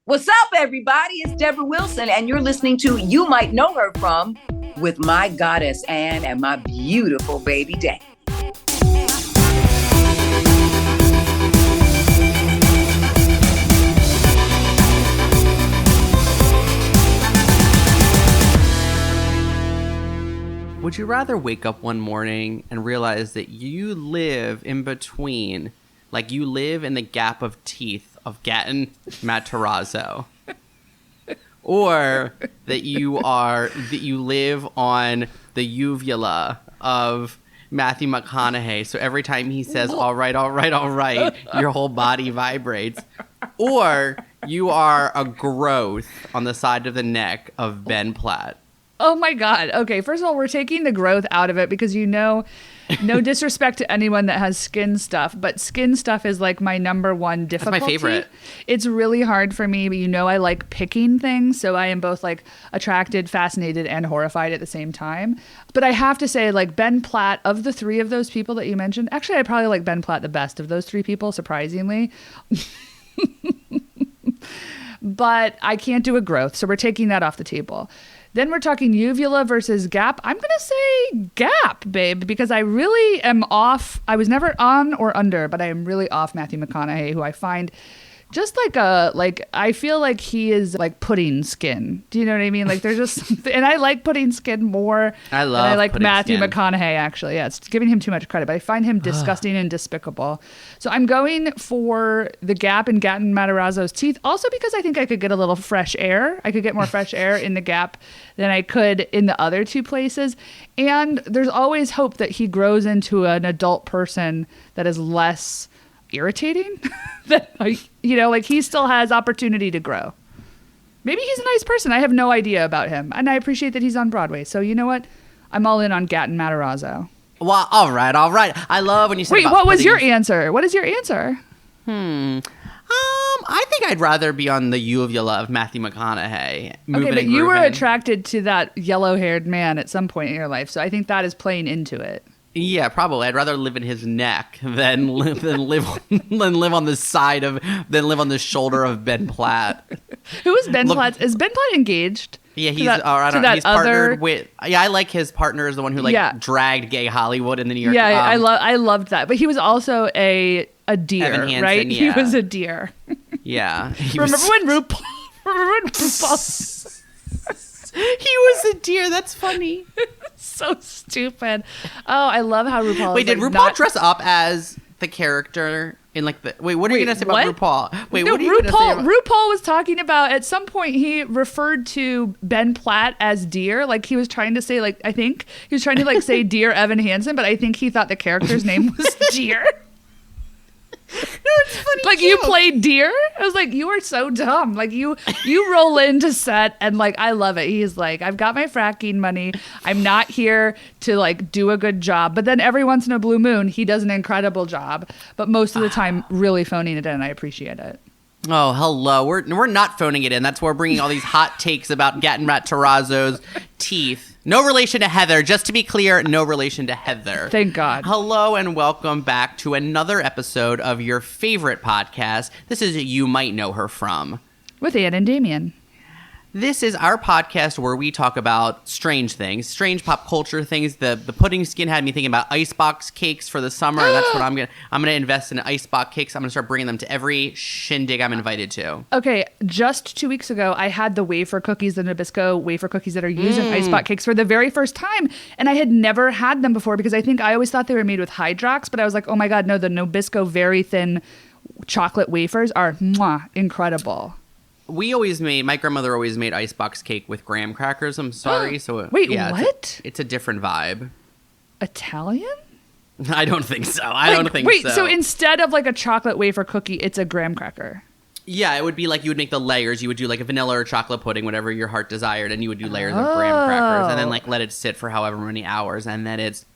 What's up, everybody? It's Debra Wilson, and you're listening to You Might Know Her From with my goddess Anne and my beautiful baby Dane. Would you rather wake up one morning and realize that you live in between, like you live in the gap of teeth of Gatton Matarazzo, or that you live on the uvula of Matthew McConaughey, so every time he says all right, your whole body vibrates, or you are a growth on the side of the neck of Ben Platt? Oh my God. Okay, first of all, we're taking the growth out of it because no disrespect to anyone that has skin stuff, but skin stuff is like my number one difficulty. That's my favorite. It's really hard for me, but I like picking things, so I am both like attracted, fascinated, and horrified at the same time. But I have to say, like Ben Platt, of the three of those people that you mentioned, actually I probably like Ben Platt the best of those three people, surprisingly. But I can't do a growth, so we're taking that off the table. Then we're talking uvula versus gap. I'm going to say gap, babe, because I really am off. I was never on or under, but I am really off Matthew McConaughey, who I find just I feel like he is like pudding skin. Do you know what I mean? Like there's just something, and I like pudding skin more I like Matthew skin. McConaughey, actually. Yeah, it's giving him too much credit, but I find him disgusting and despicable. So I'm going for the gap in Gatton Matarazzo's teeth, also because I think I could get a little fresh air. I could get more fresh air in the gap than I could in the other two places. And there's always hope that he grows into an adult person that is less irritating. That he still has opportunity to grow. Maybe he's a nice person. I have no idea about him, and I appreciate that he's on Broadway. So you know what? I'm all in on Gatton Matarazzo. Well, all right. I love when you say. Wait, what was your answer? What is your answer? I think I'd rather be on the uvula of Matthew McConaughey. Okay, but you were attracted to that yellow-haired man at some point in your life, so I think that is playing into it. Yeah, probably. I'd rather live in his neck than live on the shoulder of Ben Platt. Who is Ben Platt? Is Ben Platt engaged? Yeah, he's partnered with. Yeah, I like his partner is the one who dragged gay Hollywood in the New York. Yeah, I loved that. But he was also a deer, Evan Hansen, right? Yeah. He was a deer. Yeah. Remember when RuPaul? He was a deer. That's funny. So stupid. Oh, I love how RuPaul. Wait, did RuPaul dress up as the character in like the? Wait, what are you gonna say about RuPaul? Wait, what are you gonna say about? RuPaul was talking about at some point he referred to Ben Platt as deer, like he was trying to say I think he was trying to say dear Evan Hansen, but I think he thought the character's name was Deer. No, it's funny. Like too. You played deer? I was like, you are so dumb. Like you roll into set and I love it. He's like, I've got my fracking money. I'm not here to do a good job. But then every once in a blue moon, he does an incredible job. But most of the time, really phoning it in. I appreciate it. Oh, hello. We're not phoning it in. That's why we're bringing all these hot takes about Gatton Matarazzo's teeth. No relation to Heather. Just to be clear, no relation to Heather. Thank God. Hello and welcome back to another episode of your favorite podcast. This is You Might Know Her From. With Ann and Damien. This is our podcast where we talk about strange things, strange pop culture things. The pudding skin had me thinking about icebox cakes for the summer. That's what I'm gonna invest in icebox cakes. I'm gonna start bringing them to every shindig I'm invited to. Okay, just 2 weeks ago, I had the wafer cookies, the Nabisco wafer cookies that are used in icebox cakes for the very first time, and I had never had them before because I always thought they were made with Hydrox, but I was like, oh my God, no, the Nabisco very thin chocolate wafers are incredible. My grandmother always made icebox cake with graham crackers. I'm sorry. Wait, what? It's a different vibe. Italian? I don't think so. I don't think so. Wait, so instead of a chocolate wafer cookie, it's a graham cracker? Yeah, it would be you would make the layers. You would do a vanilla or chocolate pudding, whatever your heart desired, and you would do layers of graham crackers, and then let it sit for however many hours, and then it's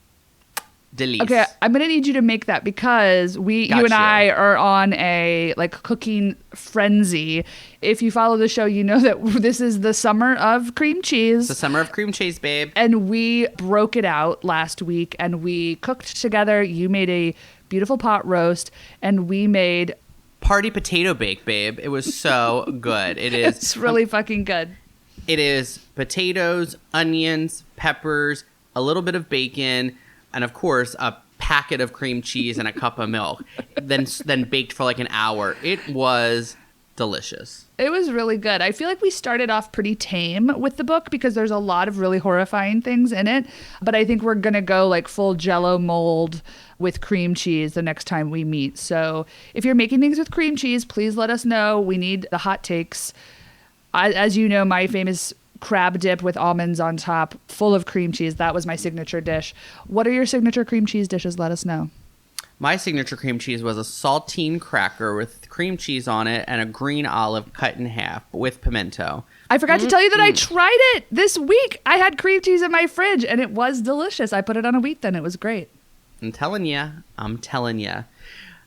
delicious. Okay, I'm gonna need you to make that because you and I are on a cooking frenzy. If you follow the show, you know that this is the summer of cream cheese. The summer of cream cheese, babe. And we broke it out last week and we cooked together. You made a beautiful pot roast and we made party potato bake, babe. It was so good. It is. It's really fucking good. It is potatoes, onions, peppers, a little bit of bacon, and of course a packet of cream cheese and a cup of milk. then baked for like an hour. It was delicious. It was really good. I feel like we started off pretty tame with the book because there's a lot of really horrifying things in it. But I think we're going to go like full Jell-O mold with cream cheese the next time we meet. So if you're making things with cream cheese, please let us know. We need the hot takes. As you know, my famous crab dip with almonds on top, full of cream cheese. That was my signature dish. What are your signature cream cheese dishes? Let us know. My signature cream cheese was a saltine cracker with cream cheese on it and a green olive cut in half with pimento. I forgot to tell you that I tried it this week. I had cream cheese in my fridge and it was delicious. I put it on a wheat thin. It was great. I'm telling you.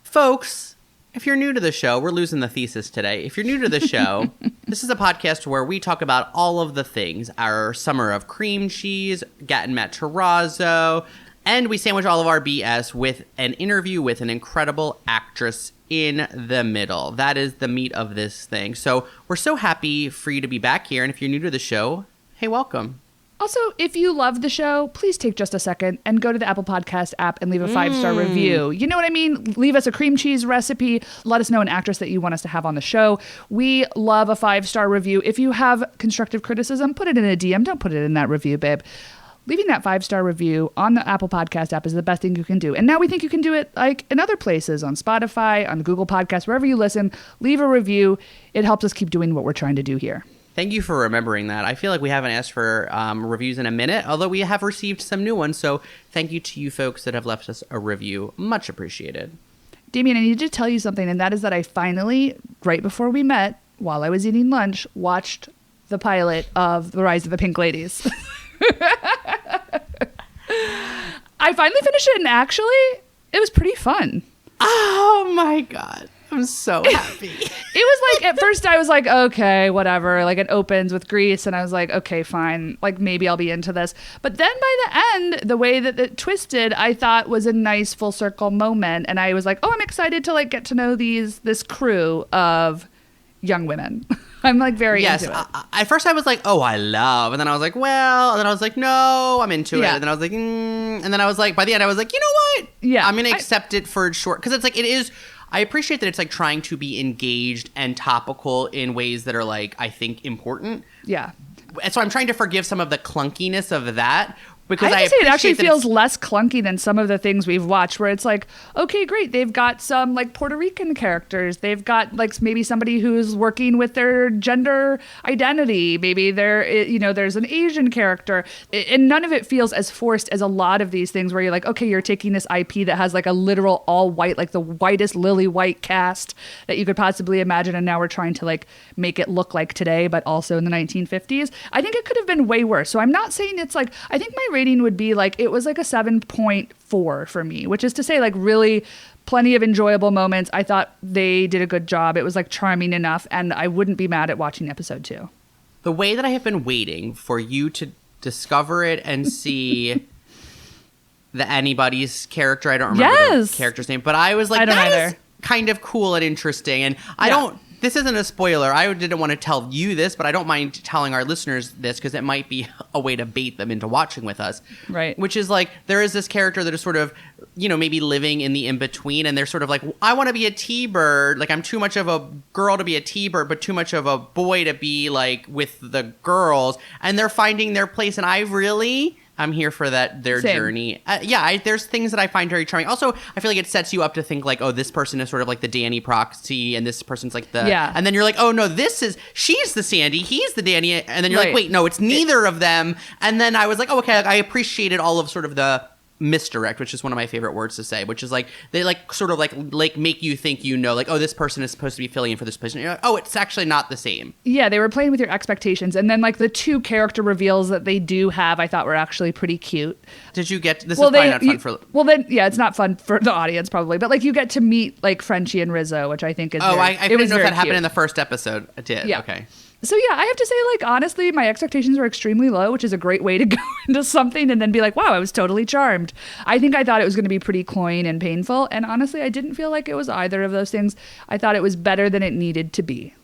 Folks, if you're new to the show, we're losing the thesis today. If you're new to the show, this is a podcast where we talk about all of the things. Our summer of cream cheese, Gatton Matarazzo, and we sandwich all of our BS with an interview with an incredible actress in the middle. That is the meat of this thing. So we're so happy for you to be back here. And if you're new to the show, hey, welcome. Also, if you love the show, please take just a second and go to the Apple Podcast app and leave a 5-star review. You know what I mean? Leave us a cream cheese recipe. Let us know an actress that you want us to have on the show. We love a 5-star review. If you have constructive criticism, put it in a DM. Don't put it in that review, babe. Leaving that 5-star review on the Apple Podcast app is the best thing you can do. And now we think you can do it like in other places, on Spotify, on Google Podcasts, wherever you listen. Leave a review. It helps us keep doing what we're trying to do here. Thank you for remembering that. I feel like we haven't asked for reviews in a minute, although we have received some new ones. So thank you to you folks that have left us a review. Much appreciated. Damien, I need to tell you something, and that is that I finally, right before we met, while I was eating lunch, watched the pilot of The Rise of the Pink Ladies. I finally finished it, and actually, it was pretty fun. Oh my God. I'm so happy. It was like, at first I was like, okay, whatever. Like, it opens with Grease, and I was like, okay, fine. Like, maybe I'll be into this. But then by the end, the way that it twisted, I thought was a nice full circle moment. And I was like, oh, I'm excited to like get to know this crew of young women. I'm like very into it. At first I was like, oh, I love. And then I was like, well. And then I was like, no, I'm into it. And then I was like, And then I was like, by the end, I was like, you know what? Yeah. I'm going to accept it for short. Because it's like, it is. I appreciate that it's like trying to be engaged and topical in ways that are like, I think, important. Yeah. And so I'm trying to forgive some of the clunkiness of that. Because I have to say it actually feels less clunky than some of the things we've watched where it's like, okay, great. They've got some like Puerto Rican characters. They've got like maybe somebody who's working with their gender identity. Maybe there's an Asian character. And none of it feels as forced as a lot of these things where you're like, okay, you're taking this IP that has like a literal all white, like the whitest lily white cast that you could possibly imagine. And now we're trying to like make it look like today, but also in the 1950s. I think it could have been way worse. So I'm not saying it's like, I think my rating would be like, it was like a 7.4 for me, which is to say like really plenty of enjoyable moments. I thought they did a good job. It was like charming enough, and I wouldn't be mad at watching episode 2. The way that I have been waiting for you to discover it and see the anybody's character, I don't remember the character's name, but I was like, that is kind of cool and interesting. And this isn't a spoiler. I didn't want to tell you this, but I don't mind telling our listeners this because it might be a way to bait them into watching with us. Right. Which is like, there is this character that is sort of, maybe living in the in-between, and they're sort of like, I want to be a T-bird. Like, I'm too much of a girl to be a T-bird, but too much of a boy to be, like, with the girls. And they're finding their place, and I'm here for their journey. There's things that I find very charming. Also, I feel like it sets you up to think like, oh, this person is sort of like the Danny proxy, and this person's like the... Yeah. And then you're like, oh, no, she's the Sandy, he's the Danny. And then you're like, wait, no, it's neither of them. And then I was like, oh, okay, I appreciated all of sort of the misdirect, which is one of my favorite words to say, which is like, they like sort of like make you think, like, oh, this person is supposed to be filling in for this person. And you're like, oh, it's actually not the same. Yeah, they were playing with your expectations. And then like the 2 character reveals that they do have, I thought were actually pretty cute. Did you get, this is probably not fun for... Well then, yeah, it's not fun for the audience probably, but like you get to meet like Frenchie and Rizzo, which I think is I didn't know if that happened cute. in the first episode. It did, yeah. Okay. So yeah, I have to say, like, honestly, my expectations were extremely low, which is a great way to go into something and then be like, wow, I was totally charmed. I think I thought it was going to be pretty cloying and painful. And honestly, I didn't feel like it was either of those things. I thought it was better than it needed to be.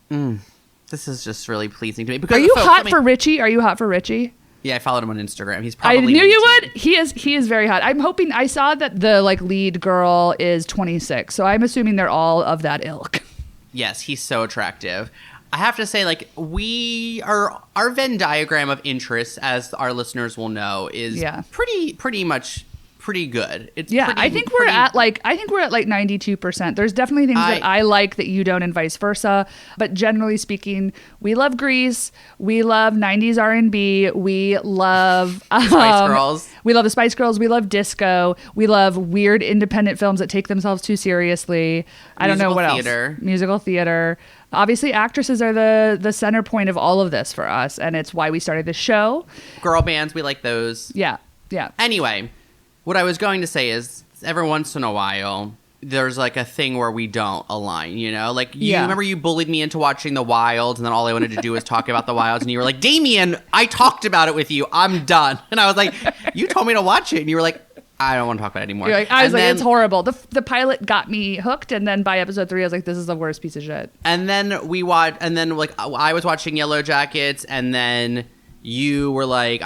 This is just really pleasing to me. Because Are you hot for Richie? Are you hot for Richie? Yeah, I followed him on Instagram. He's probably I knew 19. you would. He is very hot. I'm hoping. I saw that the like lead girl is 26, so I'm assuming they're all of that ilk. Yes, he's so attractive. I have to say, like, our Venn diagram of interests, as our listeners will know, is pretty much pretty good. It's I think we're at like 92%. There's definitely things that I like that you don't, and vice versa. But generally speaking, we love Grease. We love 90s R&B. We love Spice Girls. We love the Spice Girls. We love disco. We love weird independent films that take themselves too seriously. I don't know what else. Musical theater. Obviously, actresses are the center point of all of this for us, and it's why we started the show. Girl bands, we like those. Yeah. Anyway, what I was going to say is, every once in a while, there's like a thing where we don't align, you know? Like, you remember you bullied me into watching The Wilds, and then all I wanted to do was talk about The Wilds, and you were like, Damien, I talked about it with you. I'm done. And I was like, you told me to watch it. And you were like, I don't want to talk about it anymore. You're like, I was like, it's horrible. The pilot got me hooked, and then by episode 3, I was like, this is the worst piece of shit. And then I was watching Yellow Jackets, and then you were like,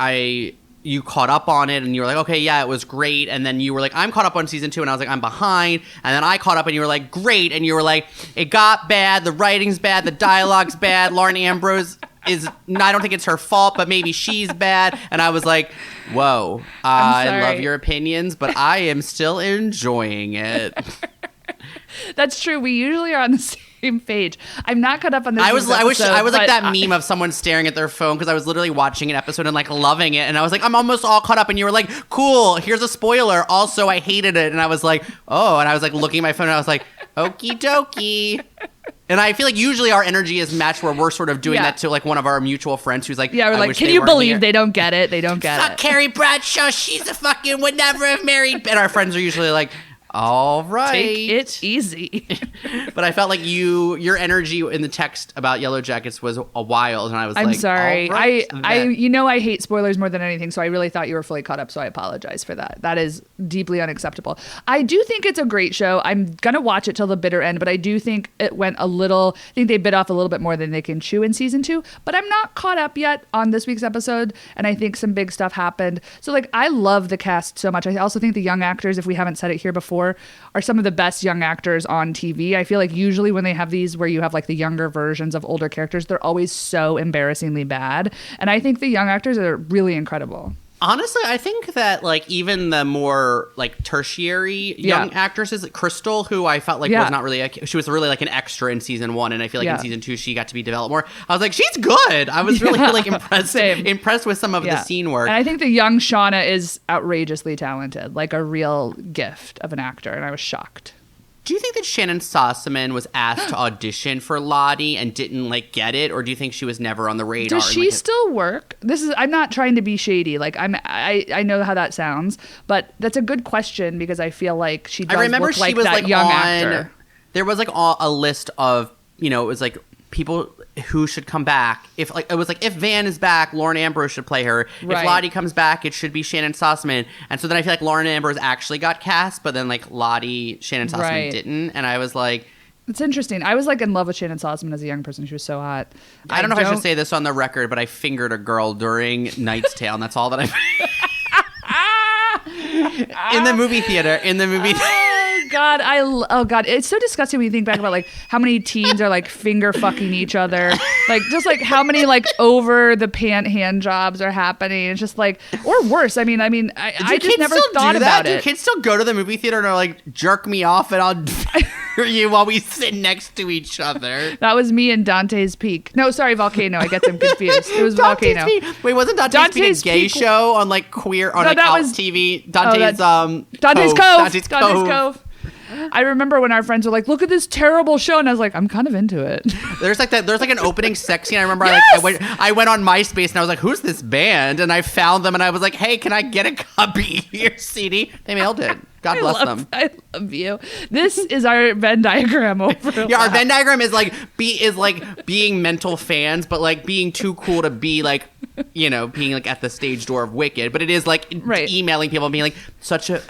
you caught up on it, and you were like, okay, yeah, it was great. And then you were like, I'm caught up on season 2, and I was like, I'm behind. And then I caught up, and you were like, great. And you were like, it got bad, the writing's bad, the dialogue's bad, Lauren Ambrose I don't think it's her fault, but maybe she's bad. And I was like, whoa, I love your opinions, but I am still enjoying it. That's true. We usually are on the same page. I'm not caught up on this. I was like that meme of someone staring at their phone, because I was literally watching an episode and like loving it, and I was like, I'm almost all caught up, and you were like, cool, here's a spoiler, also I hated it. And I was like, oh, and I was like looking at my phone, and I was like, okie dokie. And I feel like usually our energy is matched, where we're sort of doing that to like one of our mutual friends who's like, we're like, can you believe they don't get it? They don't get Fuck it. Carrie Bradshaw, she's a fucking would never have married. And our friends are usually like, all right, take it easy. But I felt like your energy in the text about Yellow Jackets was a wild, and I was I'm sorry. Right, I hate spoilers more than anything, so I really thought you were fully caught up, so I apologize for that. That is deeply unacceptable. I do think it's a great show. I'm gonna watch it till the bitter end, but I do think it went I think they bit off a little bit more than they can chew in season 2, but I'm not caught up yet on this week's episode, and I think some big stuff happened. So like, I love the cast so much. I also think the young actors, if we haven't said it here before, are some of the best young actors on TV. I feel like usually when they have these where you have like the younger versions of older characters, they're always so embarrassingly bad. And I think the young actors are really incredible. Honestly, I think that like even the more like tertiary young actresses, Crystal, who I felt like was not really, she was really like an extra in season 1, and I feel like in season 2 she got to be developed more. I was like, she's good. I was really like impressed with some of the scene work. And I think the young Shauna is outrageously talented, like a real gift of an actor, and I was shocked. Do you think that Shannon Sossamon was asked to audition for Lottie and didn't like get it, or do you think she was never on the radar? Does she still work? I'm not trying to be shady. Like I know how that sounds, but that's a good question, because I feel like she does look like that young actor. There was like a list of, it was like people who should come back. If Van is back, Lauren Ambrose should play her. Right. If Lottie comes back, it should be Shannon Sossamon. And so then I feel like Lauren Ambrose actually got cast, but then like Shannon Sossamon didn't. And I was like, it's interesting. I was like in love with Shannon Sossamon as a young person. She was so hot. I don't know if I should say this on the record, but I fingered a girl during Knight's Tale, and that's all that in the movie theater. Oh God, it's so disgusting when you think back about like how many teens are like finger fucking each other, like just like how many like over the pant hand jobs are happening. It's just like, or worse. I just never thought about it. Do kids still go to the movie theater and are like, jerk me off and I'll hear you while we sit next to each other? That was me and Dante's Peak. No, sorry, Volcano. I get them confused. It was Volcano. Wait, wasn't Dante's Peak a gay show on like queer on like out TV? Dante's Cove. I remember when our friends were like, look at this terrible show. And I was like, I'm kind of into it. There's like an opening sex scene. I remember Yes! I went on MySpace and I was like, who's this band? And I found them and I was like, hey, can I get a copy of your CD? They mailed it. God bless them. I love you. This is our Venn diagram over. Yeah, our Venn diagram is like being mental fans, but like being too cool to be like, you know, being like at the stage door of Wicked. But it is like emailing people and being like,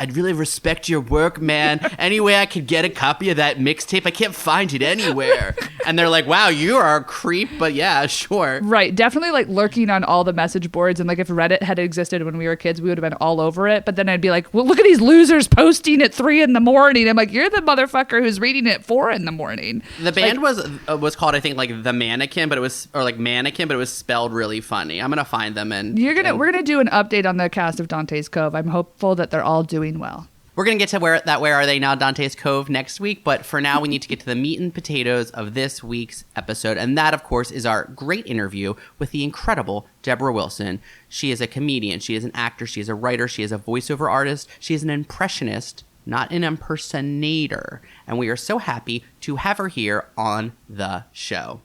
I'd really respect your work, man. Any way I could get a copy of that mixtape? I can't find it anywhere. And they're like, wow, you are a creep, but yeah, sure. Right. Definitely like lurking on all the message boards. And like if Reddit had existed when we were kids, we would have been all over it. But then I'd be like, well, look at these losers posting at 3 a.m. I'm like, you're the motherfucker who's reading it at 4 a.m. The band was called, I think, like The Mannequin, but it was spelled really funny. I'm gonna find them and we're gonna do an update on the cast of Dante's Cove. I'm hopeful that they're all doing well. We're going to get to Where Are They Now, Dante's Cove next week, but for now we need to get to the meat and potatoes of this week's episode, and that, of course, is our great interview with the incredible Debra Wilson. She is a comedian, she is an actor, she is a writer, she is a voiceover artist, she is an impressionist, not an impersonator, and we are so happy to have her here on the show.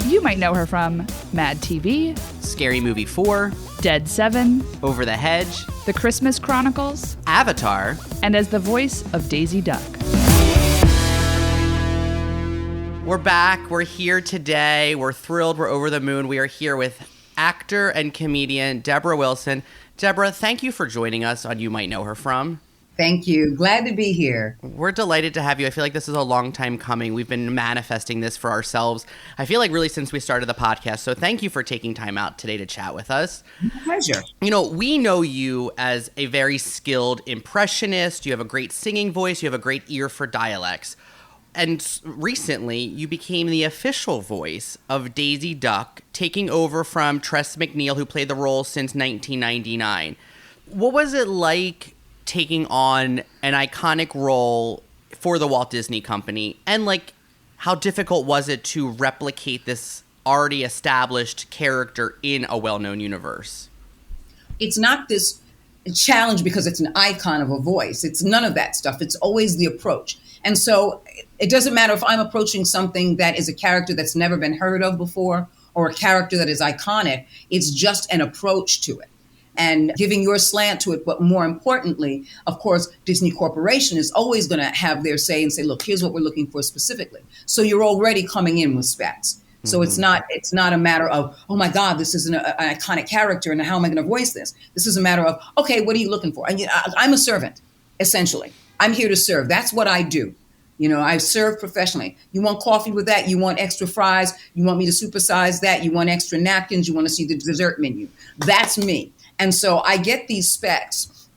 You might know her from MadTV, Scary Movie 4, Dead 7, Over the Hedge, The Christmas Chronicles, Avatar, and as the voice of Daisy Duck. We're back. We're here today. We're thrilled. We're over the moon. We are here with actor and comedian Debra Wilson. Debra, thank you for joining us on You Might Know Her From. Thank you. Glad to be here. We're delighted to have you. I feel like this is a long time coming. We've been manifesting this for ourselves, I feel like really since we started the podcast. So thank you for taking time out today to chat with us. Pleasure. You know, we know you as a very skilled impressionist. You have a great singing voice. You have a great ear for dialects. And recently, you became the official voice of Daisy Duck, taking over from Tress MacNeille, who played the role since 1999. What was it like taking on an iconic role for the Walt Disney Company? And like, how difficult was it to replicate this already established character in a well-known universe? It's not this challenge because it's an icon of a voice. It's none of that stuff. It's always the approach. And so it doesn't matter if I'm approaching something that is a character that's never been heard of before or a character that is iconic. It's just an approach to it and giving your slant to it. But more importantly, of course, Disney Corporation is always going to have their say and say, look, here's what we're looking for specifically. So you're already coming in with specs. So it's not a matter of, oh my God, this is an iconic character and how am I going to voice this? This is a matter of, okay, what are you looking for? I'm a servant, essentially. I'm here to serve. That's what I do. You know, I serve professionally. You want coffee with that? You want extra fries? You want me to supersize that? You want extra napkins? You want to see the dessert menu? That's me. And so I get these specs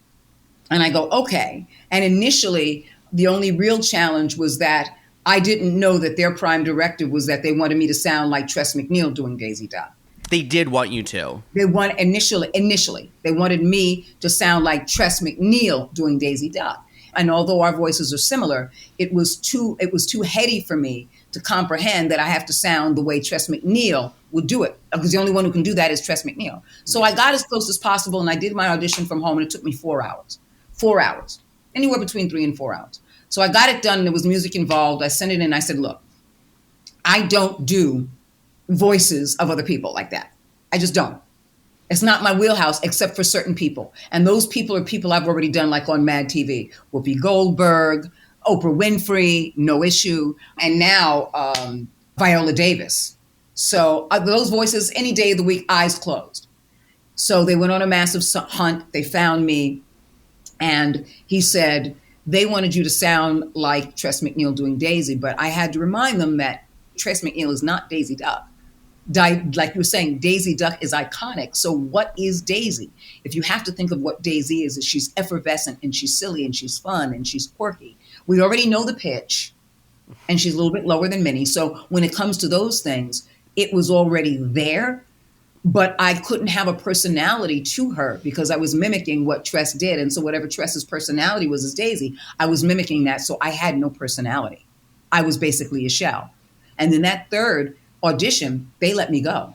and I go, okay. And initially, the only real challenge was that I didn't know that their prime directive was that they wanted me to sound like Tress MacNeille doing Daisy Duck. They did want you to. They want initially, they wanted me to sound like Tress MacNeille doing Daisy Duck. And although our voices are similar, it was too heady for me to comprehend that I have to sound the way Tress MacNeille would do it, because the only one who can do that is Tress MacNeille. So I got as close as possible, and I did my audition from home, and it took me 4 hours. 4 hours. Anywhere between 3 and 4 hours. So I got it done, and there was music involved. I sent it in, I said, look, I don't do voices of other people like that. I just don't. It's not my wheelhouse, except for certain people. And those people are people I've already done, like on MadTV. Whoopi Goldberg, Oprah Winfrey, No Issue, and now Viola Davis. So those voices, any day of the week, eyes closed. So they went on a massive hunt. They found me. And he said, they wanted you to sound like Tress MacNeille doing Daisy. But I had to remind them that Tress MacNeille is not Daisy Duck. Like you were saying, Daisy Duck is iconic. So what is Daisy? If you have to think of what Daisy is she's effervescent and she's silly and she's fun and she's quirky. We already know the pitch and she's a little bit lower than Minnie. So when it comes to those things, it was already there, but I couldn't have a personality to her because I was mimicking what Tress did. And so whatever Tress's personality was as Daisy, I was mimicking that. So I had no personality. I was basically a shell. And then that third audition, they let me go.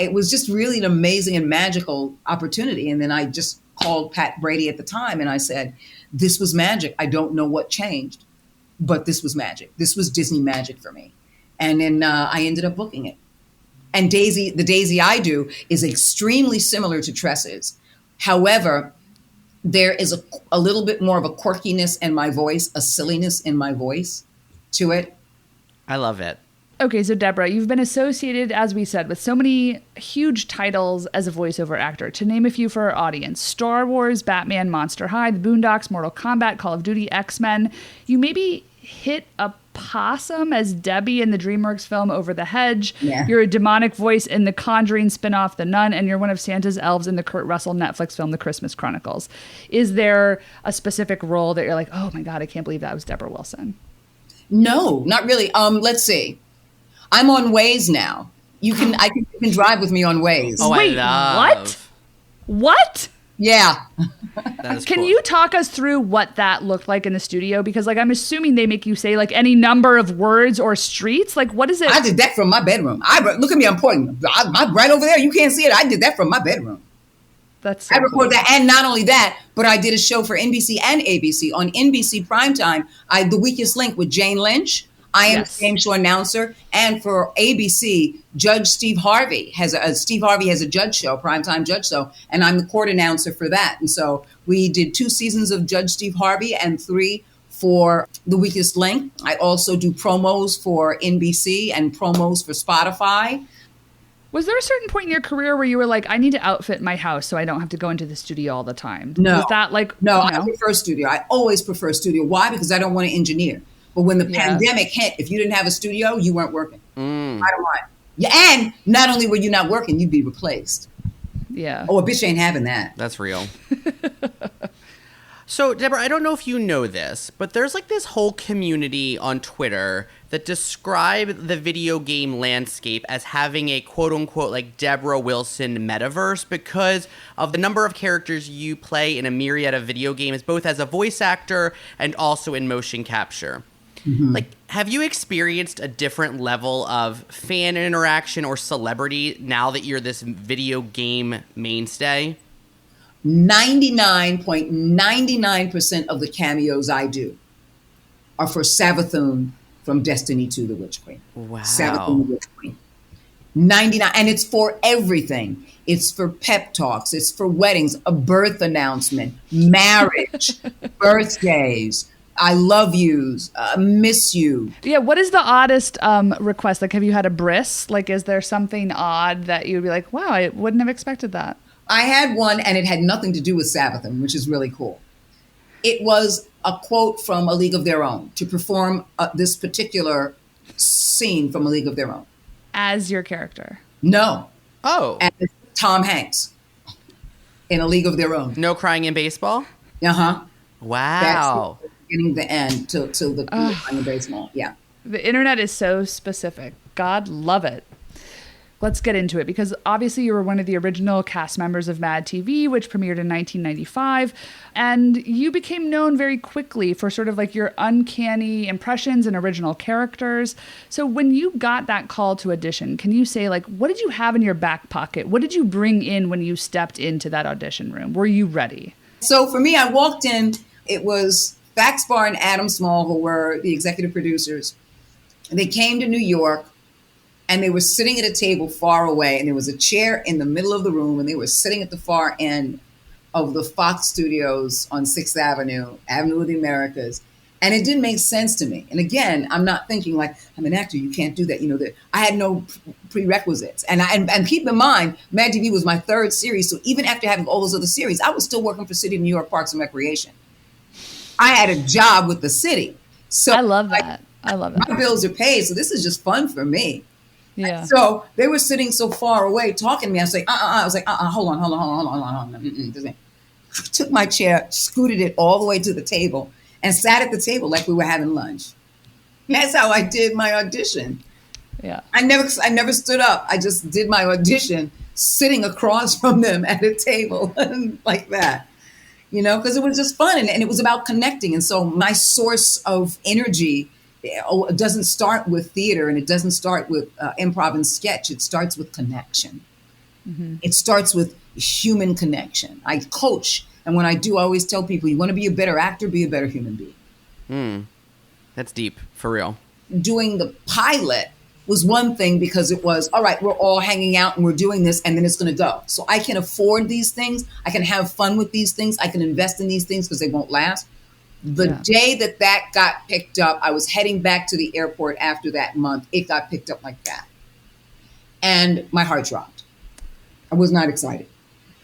It was just really an amazing and magical opportunity. And then I just called Pat Brady at the time and I said, this was magic. I don't know what changed, but this was magic. This was Disney magic for me. And then I ended up booking it. And the Daisy I do is extremely similar to Tress's. However, there is a little bit more of a quirkiness in my voice, a silliness in my voice to it. I love it. Okay, so Debra, you've been associated, as we said, with so many huge titles as a voiceover actor. To name a few for our audience: Star Wars, Batman, Monster High, The Boondocks, Mortal Kombat, Call of Duty, X-Men. You maybe hit a possum as Debbie in the DreamWorks film Over the Hedge. Yeah. You're a demonic voice in the Conjuring spinoff The Nun, and you're one of Santa's elves in the Kurt Russell Netflix film The Christmas Chronicles. Is there a specific role that you're like, oh my God, I can't believe that was Debra Wilson? No, not really. Let's see. I'm on Waze now. You can drive with me on Waze. Oh, Wait, I love. What? Yeah. That is Can cool. you talk us through what that looked like in the studio? Because I'm assuming they make you say any number of words or streets. What is it? I did that from my bedroom. Look at me, I'm pointing. I'm right over there. You can't see it. I did that from my bedroom. That's so I cool. recorded that. And not only that, but I did a show for NBC and ABC. On NBC Primetime, The Weakest Link with Jane Lynch. I am Yes. the game show announcer. And for ABC, Judge Steve Harvey has a judge show, primetime judge show, and I'm the court announcer for that. And so we did 2 seasons of Judge Steve Harvey and 3 for The Weakest Link. I also do promos for NBC and promos for Spotify. Was there a certain point in your career where you were like, I need to outfit my house so I don't have to go into the studio all the time? No. Was that No, I prefer studio. I always prefer studio. Why? Because I don't want to engineer. But when the pandemic hit, if you didn't have a studio, you weren't working. I don't mind. Yeah, and not only were you not working, you'd be replaced. Yeah. Oh, a bitch ain't having that. That's real. So, Debra, I don't know if you know this, but there's this whole community on Twitter that describe the video game landscape as having a quote-unquote Debra Wilson metaverse because of the number of characters you play in a myriad of video games, both as a voice actor and also in motion capture. Mm-hmm. Have you experienced a different level of fan interaction or celebrity now that you're this video game mainstay? 99.99% of the cameos I do are for Savathun from Destiny 2, The Witch Queen. Wow. Savathun, the Witch Queen. 99, and it's for everything. It's for pep talks. It's for weddings, a birth announcement, marriage, birthdays, I love yous, miss you. Yeah, what is the oddest request? Have you had a bris? Is there something odd that you'd be like, wow, I wouldn't have expected that? I had one, and it had nothing to do with Savathun, which is really cool. It was a quote from A League of Their Own to perform this particular scene from A League of Their Own. As your character? No. Oh. As Tom Hanks in A League of Their Own. No crying in baseball? Uh-huh. Wow. That's beginning to end till the crying in baseball. Yeah. The internet is so specific. God love it. Let's get into it, because obviously you were one of the original cast members of MadTV, which premiered in 1995, and you became known very quickly for sort of your uncanny impressions and original characters. So when you got that call to audition, can you say, what did you have in your back pocket? What did you bring in when you stepped into that audition room? Were you ready? So for me, I walked in, it was Faxbar and Adam Small, who were the executive producers. They came to New York. And they were sitting at a table far away, and there was a chair in the middle of the room, and they were sitting at the far end of the Fox studios on 6th Avenue, Avenue of the Americas. And it didn't make sense to me. And again, I'm not thinking I'm an actor, you can't do that. That I had no prerequisites. And keep in mind, Mad TV was my 3rd series. So even after having all those other series, I was still working for City of New York Parks and Recreation. I had a job with the city. So I love that. I love it. My bills are paid, so this is just fun for me. Yeah. So they were sitting so far away talking to me. I was like, I was like, hold on. Took my chair, scooted it all the way to the table, and sat at the table like we were having lunch. That's how I did my audition. Yeah. I never stood up. I just did my audition sitting across from them at a table like that. Because it was just fun, and it was about connecting. And so my source of energy, it doesn't start with theater, and it doesn't start with improv and sketch. It starts with connection. Mm-hmm. It starts with human connection. I coach And when I do, I always tell people, you want to be a better actor, be a better human being. That's deep, for real. Doing the pilot was one thing because it was, all right, we're all hanging out and we're doing this and then it's going to go. So I can afford these things. I can have fun with these things. I can invest in these things because they won't last. The day that got picked up, I was heading back to the airport after that month. It got picked up like that. And my heart dropped. I was not excited.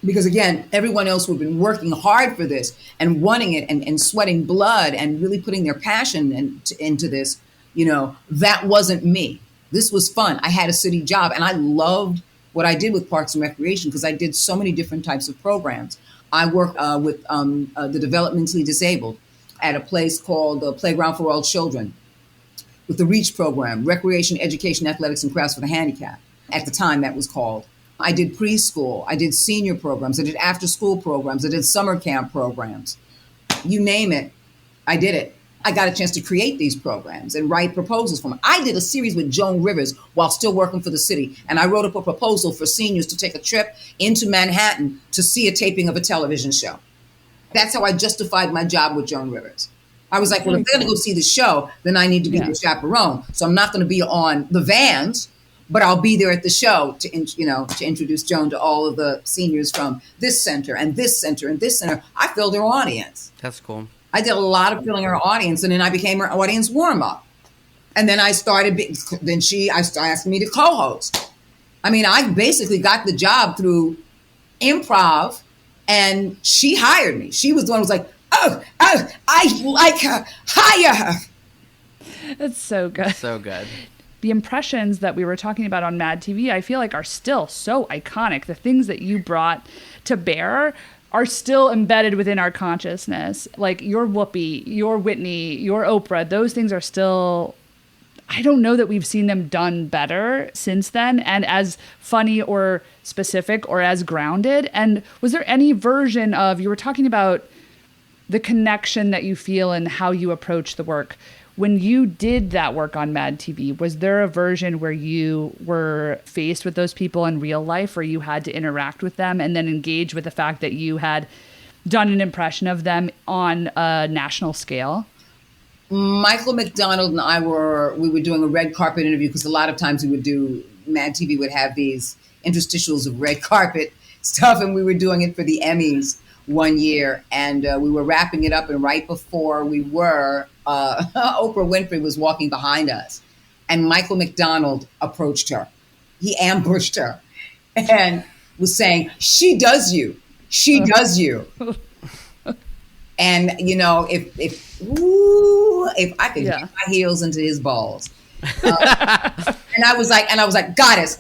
Because again, everyone else who had been working hard for this and wanting it and sweating blood and really putting their passion into this, that wasn't me. This was fun. I had a city job and I loved what I did with Parks and Recreation because I did so many different types of programs. I worked with the developmentally disabled at a place called the Playground for All Children with the REACH program, Recreation, Education, Athletics, and Crafts for the Handicapped. At the time, that was called. I did preschool. I did senior programs. I did after-school programs. I did summer camp programs. You name it, I did it. I got a chance to create these programs and write proposals for them. I did a series with Joan Rivers while still working for the city. And I wrote up a proposal for seniors to take a trip into Manhattan to see a taping of a television show. That's how I justified my job with Joan Rivers. I was like, well, if they're going to go see the show, then I need to be the chaperone. So I'm not going to be on the vans, but I'll be there at the show to introduce Joan to all of the seniors from this center and this center and this center. I filled her audience. That's cool. I did a lot of filling her audience, and then I became her audience warm-up. And then I asked me to co-host. I mean, I basically got the job through improv, and she hired me. She was the one who was like, oh, I like her, hire her. That's so good. So good. The impressions that we were talking about on MadTV, I feel like are still so iconic. The things that you brought to bear are still embedded within our consciousness. Like your Whoopi, your Whitney, your Oprah, those things are still, I don't know that we've seen them done better since then and as funny or specific or as grounded. And was there any version of, you were talking about the connection that you feel and how you approach the work. When you did that work on MadTV, was there a version where you were faced with those people in real life, where you had to interact with them and then engage with the fact that you had done an impression of them on a national scale? Michael McDonald and we were doing a red carpet interview because a lot of times MadTV would have these interstitials of red carpet stuff, and we were doing it for the Emmys one year, and we were wrapping it up, and right before we were, Oprah Winfrey was walking behind us, and Michael McDonald approached her. He ambushed her and was saying, she does you. She does you. And, if I could get my heels into his balls. And I was like, goddess,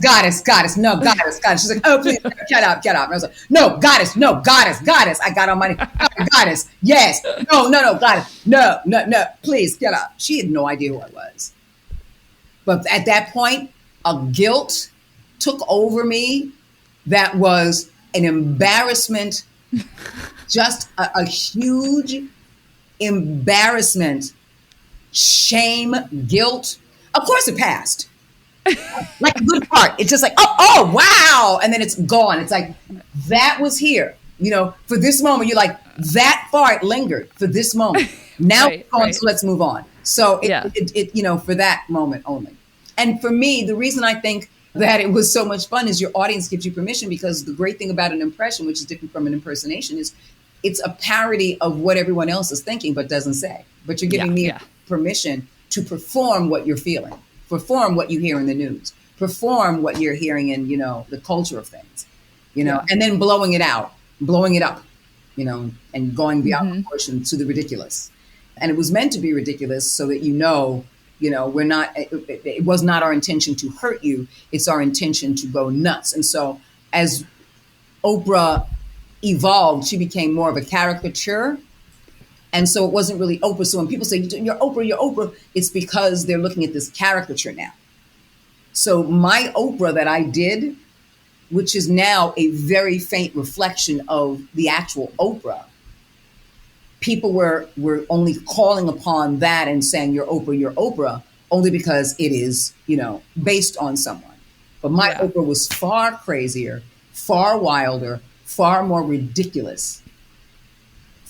no, goddess. She's like, oh, please, get up. And I was like, no, goddess. I got on my knee, goddess, yes, no, goddess, no, please get up. She had no idea who I was. But at that point, a guilt took over me that was an embarrassment, just a huge embarrassment, shame, guilt. Of course it passed. Like a good part. It's just like, oh, wow. And then it's gone. It's like, that was here. For this moment, you're like, that far it lingered for this moment. Now it's gone, so let's move on. So it for that moment only. And for me, the reason I think that it was so much fun is your audience gives you permission, because the great thing about an impression, which is different from an impersonation, is it's a parody of what everyone else is thinking but doesn't say. But you're giving me permission to perform what you're feeling, perform what you hear in the news, perform what you're hearing in, the culture of things, and then blowing it up, and going beyond proportion to the ridiculous. And it was meant to be ridiculous so that, we're not, it was not our intention to hurt you. It's our intention to go nuts. And so as Oprah evolved, she became more of a caricature. And so it wasn't really Oprah. So when people say, you're Oprah, it's because they're looking at this caricature now. So my Oprah that I did, which is now a very faint reflection of the actual Oprah, people were only calling upon that and saying, you're Oprah, only because it is, based on someone. But my Oprah was far crazier, far wilder, far more ridiculous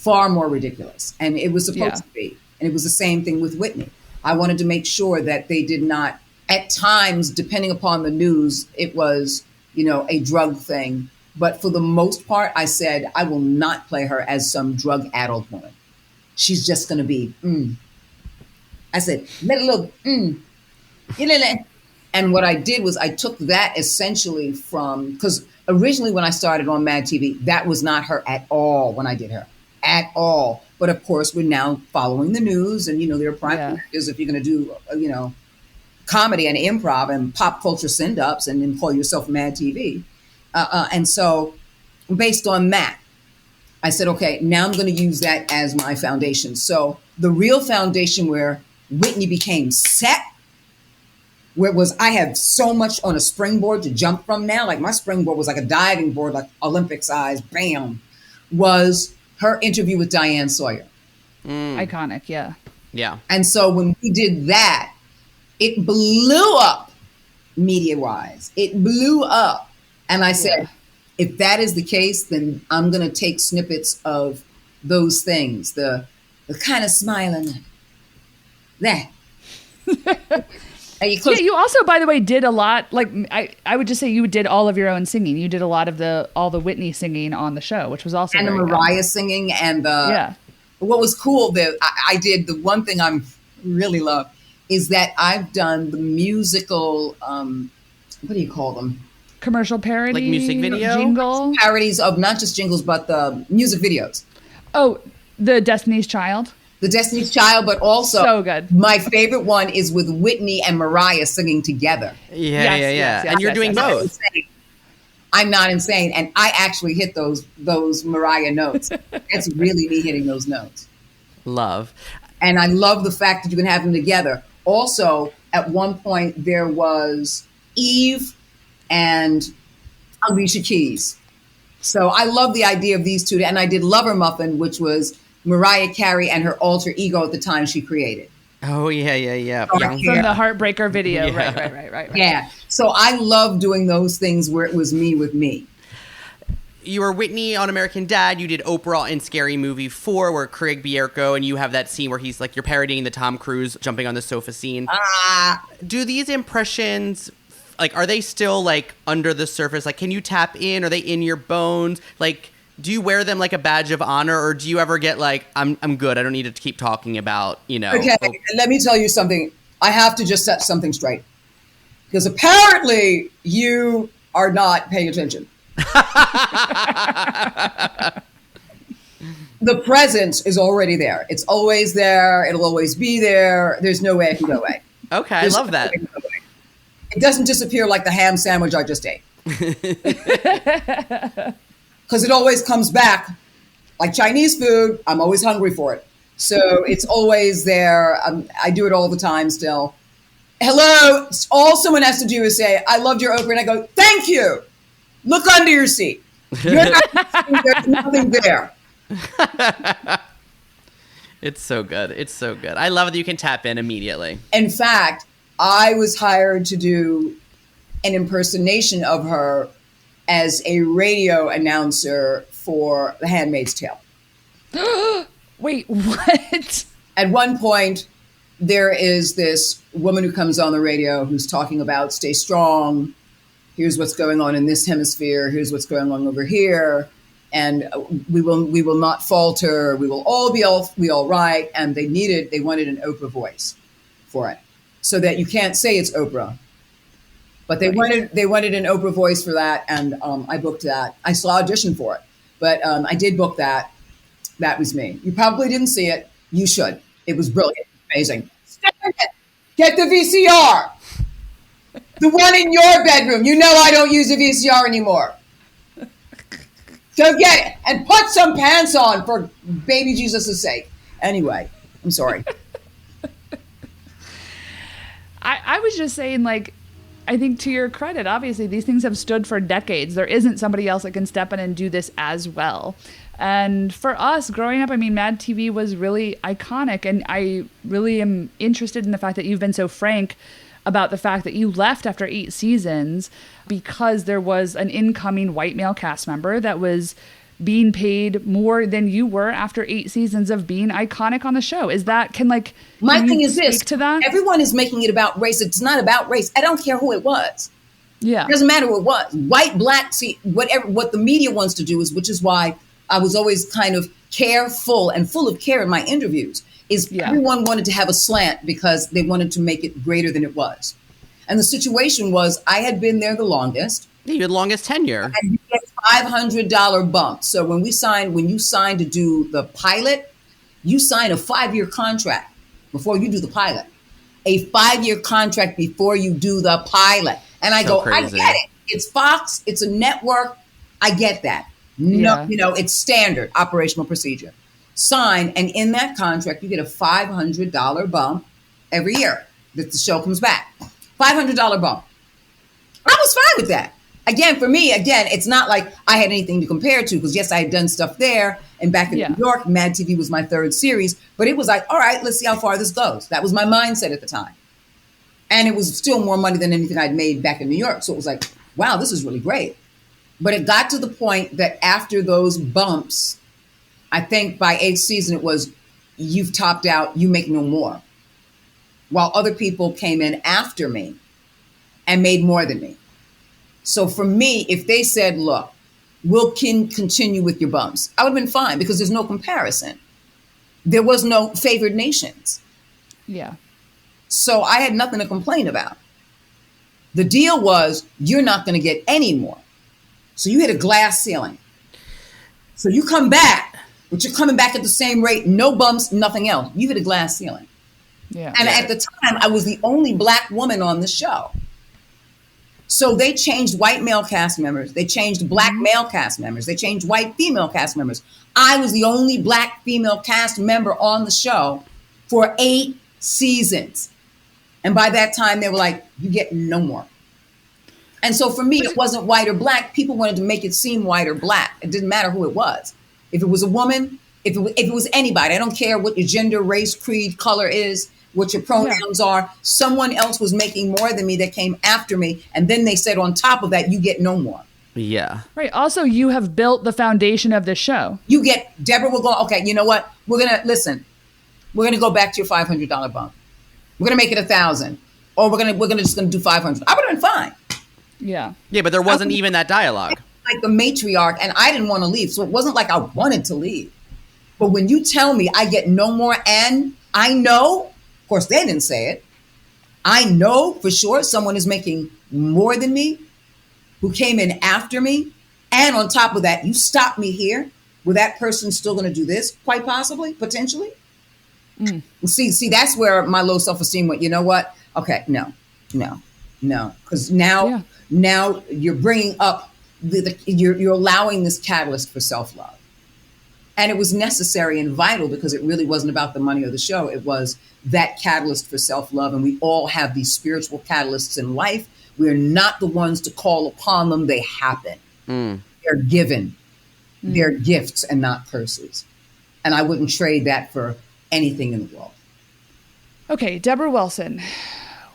far more ridiculous. And it was supposed Yeah. to be. And it was the same thing with Whitney. I wanted to make sure that they did not, at times, depending upon the news, it was, a drug thing. But for the most part, I said, I will not play her as some drug-addled woman. She's just going to be, I said, let it look, And what I did was I took that essentially from, because originally when I started on MadTV, that was not her at all when I did her, at all. But of course, we're now following the news, and there are prime factors if you're going to do, comedy and improv and pop culture send-ups and then call yourself MadTV. And so based on that, I said, okay, now I'm going to use that as my foundation. So the real foundation where Whitney became set, where it was, I have so much on a springboard to jump from now, like my springboard was like a diving board, like Olympic size, bam, was her interview with Diane Sawyer. Iconic, yeah. Yeah. And so when we did that, it blew up media-wise. It blew up. And I said, if that is the case, then I'm going to take snippets of those things, the kind of smiling, that. You also, by the way, did a lot. Like I would just say you did all of your own singing. You did a lot of all the Whitney singing on the show, which was also and the Mariah singing and the What was cool that I did, the one thing I really love is that I've done the musical. What do you call them? Commercial parody, like music video jingle parodies of not just jingles but the music videos. Oh, the Destiny's Child. The Destiny's Child, but also so good. My favorite one is with Whitney and Mariah singing together. Yes, and you're doing both. I'm not insane, and I actually hit those Mariah notes. It's really me hitting those notes. Love. And I love the fact that you can have them together. Also, at one point there was Eve and Alicia Keys. So I love the idea of these two, and I did Lover Muffin, which was Mariah Carey and her alter ego at the time she created. Oh, yeah. From the Heartbreaker video. Yeah. Right. Yeah. So I love doing those things where it was me with me. You were Whitney on American Dad. You did Oprah in Scary Movie 4, where Craig Bierko, and you have that scene where he's like, you're parodying the Tom Cruise jumping on the sofa scene. Do these impressions, like, are they still like under the surface? Like, can you tap in? Are they in your bones? Like, do you wear them like a badge of honor, or do you ever get like, I'm good, I don't need to keep talking about, Okay, let me tell you something. I have to just set something straight. Because apparently you are not paying attention. The presence is already there. It's always there. It'll always be there. There's no way it can go away. Okay, I love that. It doesn't disappear like the ham sandwich I just ate. Because it always comes back. Like Chinese food, I'm always hungry for it. So it's always there. I do it all the time still. Hello, all someone has to do is say, I loved your Oprah, and I go, thank you. Look under your seat. You're not, there's nothing there. It's so good. It's so good. I love that you can tap in immediately. In fact, I was hired to do an impersonation of her as a radio announcer for The Handmaid's Tale. Wait, what? At one point, there is this woman who comes on the radio who's talking about stay strong. Here's what's going on in this hemisphere. Here's what's going on over here. And we will not falter. We will all be all right. And they wanted an Oprah voice for it, so that you can't say it's Oprah. But they wanted an Oprah voice for that, and I booked that. I saw audition for it, but I did book that. That was me. You probably didn't see it. You should. It was brilliant, amazing. Get the VCR. The one in your bedroom. You know I don't use a VCR anymore. Go get it and put some pants on for baby Jesus' sake. Anyway, I'm sorry. I was just saying, like, I think to your credit, obviously, these things have stood for decades. There isn't somebody else that can step in and do this as well. And for us, growing up, I mean, MadTV was really iconic. And I really am interested in the fact that you've been so frank about the fact that you left after 8 seasons because there was an incoming white male cast member that was being paid more than you were after 8 seasons of being iconic on the show. Is that, my can thing you is this, speak to that? everyone is making it about race. It's not about race. I don't care who it was. Yeah. It doesn't matter who it was. White, black, see, whatever, what the media wants to do is, which is why I was always kind of careful and full of care in my interviews, is everyone wanted to have a slant because they wanted to make it greater than it was. And the situation was, I had been there the longest. You had the longest tenure. And you get $500 bump. So when you sign to do the pilot, you sign a 5-year contract before you do the pilot. A 5-year contract before you do the pilot. And I go, crazy. I get it. It's Fox. It's a network. I get that. No, it's standard operational procedure. Sign, and in that contract, you get a $500 bump every year that the show comes back. $500 bump. I was fine with that. Again, for me, it's not like I had anything to compare to, because yes, I had done stuff there. And back in New York, MadTV was my 3rd series. But it was like, all right, let's see how far this goes. That was my mindset at the time. And it was still more money than anything I'd made back in New York. So it was like, wow, this is really great. But it got to the point that after those bumps, I think by 8th season, it was, you've topped out, you make no more. While other people came in after me and made more than me. So for me, if they said, look, we'll continue with your bumps, I would have been fine, because there's no comparison. There was no favored nations. Yeah. So I had nothing to complain about. The deal was, you're not going to get any more. So you hit a glass ceiling. So you come back, but you're coming back at the same rate, no bumps, nothing else. You hit a glass ceiling. Yeah. And at the time, I was the only Black woman on the show. So they changed white male cast members. They changed Black male cast members. They changed white female cast members. I was the only Black female cast member on the show for 8 seasons. And by that time, they were like, you get no more. And so for me, it wasn't white or black. People wanted to make it seem white or black. It didn't matter who it was. If it was a woman, if it was anybody, I don't care what your gender, race, creed, color is, what your pronouns are. Someone else was making more than me that came after me. And then they said, on top of that, you get no more. Yeah. Right. Also, you have built the foundation of the show. You get, Debra will go, okay, you know what? We're going to go back to your $500 bump. We're going to make it 1,000, or we're going to just do 500. I would have been fine. Yeah. Yeah, but there wasn't even that dialogue. Like the matriarch, and I didn't want to leave. So it wasn't like I wanted to leave. But when you tell me I get no more, and I know, of course, they didn't say it. I know for sure someone is making more than me, who came in after me. And on top of that, you stop me here. Well, that person's still going to do this, quite possibly, potentially. See, that's where my low self-esteem went. You know what? Okay, no. Because now you're bringing up, you're allowing this catalyst for self-love. And it was necessary and vital, because it really wasn't about the money or the show. It was that catalyst for self-love. And we all have these spiritual catalysts in life. We're not the ones to call upon them. They happen. They're given. They're gifts and not curses. And I wouldn't trade that for anything in the world. Okay, Debra Wilson.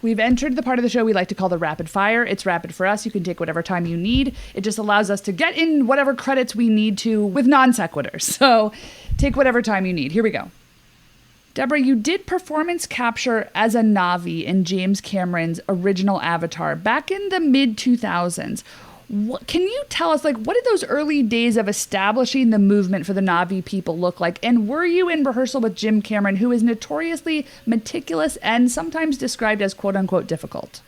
We've entered the part of the show we like to call the rapid fire. It's rapid for us. You can take whatever time you need. It just allows us to get in whatever credits we need to with non sequiturs. So take whatever time you need. Here we go. Debra, you did performance capture as a Na'vi in James Cameron's original Avatar back in the mid-2000s. Can you tell us, what did those early days of establishing the movement for the Na'vi people look like? And were you in rehearsal with Jim Cameron, who is notoriously meticulous and sometimes described as quote-unquote difficult?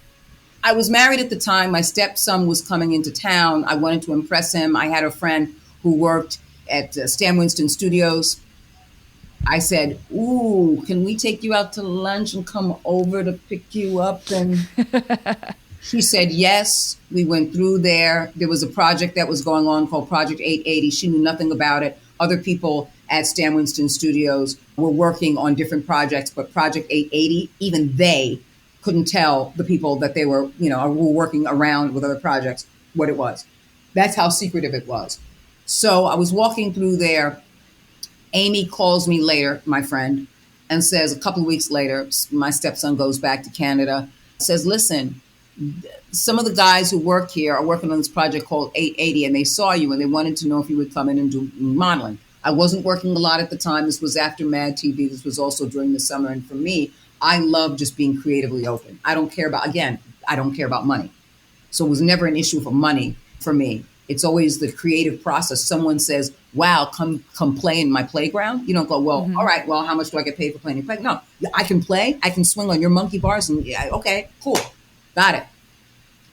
I was married at the time. My stepson was coming into town. I wanted to impress him. I had a friend who worked at Stan Winston Studios. I said, ooh, can we take you out to lunch and come over to pick you up? And she said, yes. We went through there. There was a project that was going on called Project 880. She knew nothing about it. Other people at Stan Winston Studios were working on different projects, but Project 880, even they couldn't tell the people that they were, were working around with other projects what it was. That's how secretive it was. So I was walking through there. Amy calls me later, my friend, and says a couple of weeks later, my stepson goes back to Canada, says, listen, some of the guys who work here are working on this project called 880, and they saw you and they wanted to know if you would come in and do modeling. I wasn't working a lot at the time. This was after MadTV. This was also during the summer. And for me, I love just being creatively open. I don't care about money. So it was never an issue for money for me. It's always the creative process. Someone says, wow, come play in my playground. You don't go, well, all right, well, how much do I get paid for playing in your playground? No, I can play. I can swing on your monkey bars. And yeah, okay, cool. Got it.